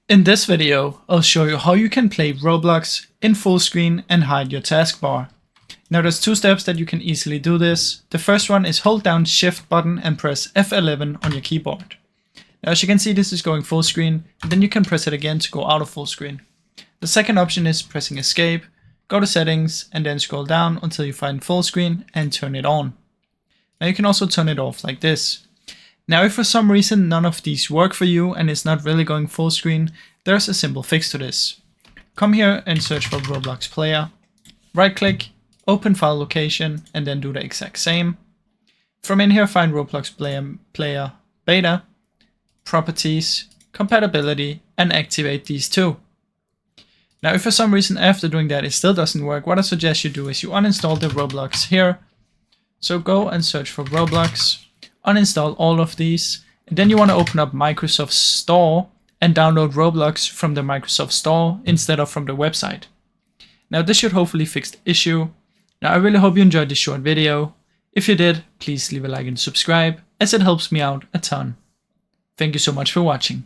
In this video, I'll show you how you can play Roblox in full screen and hide your taskbar. Now there's two steps that you can easily do this. The first one is hold down Shift button and press F11 on your keyboard. Now as you can see, this is going full screen, and then you can press it again to go out of full screen. The second option is pressing Escape, go to Settings, and then scroll down until you find full screen and turn it on. Now you can also turn it off like this. Now if for some reason none of these work for you and it's not really going full screen, there's a simple fix to this. Come here and search for Roblox player, right click, open file location, and then do the exact same. From in here find Roblox player beta, properties, compatibility, and activate these two. Now if for some reason after doing that it still doesn't work, what I suggest you do is you uninstall the Roblox here. So go and search for Roblox, uninstall all of these, and then you want to open up Microsoft Store and download Roblox from the Microsoft Store instead of from the website. Now this should hopefully fix the issue. Now I really hope you enjoyed this short video. If you did, please leave a like and subscribe, as it helps me out a ton. Thank you so much for watching.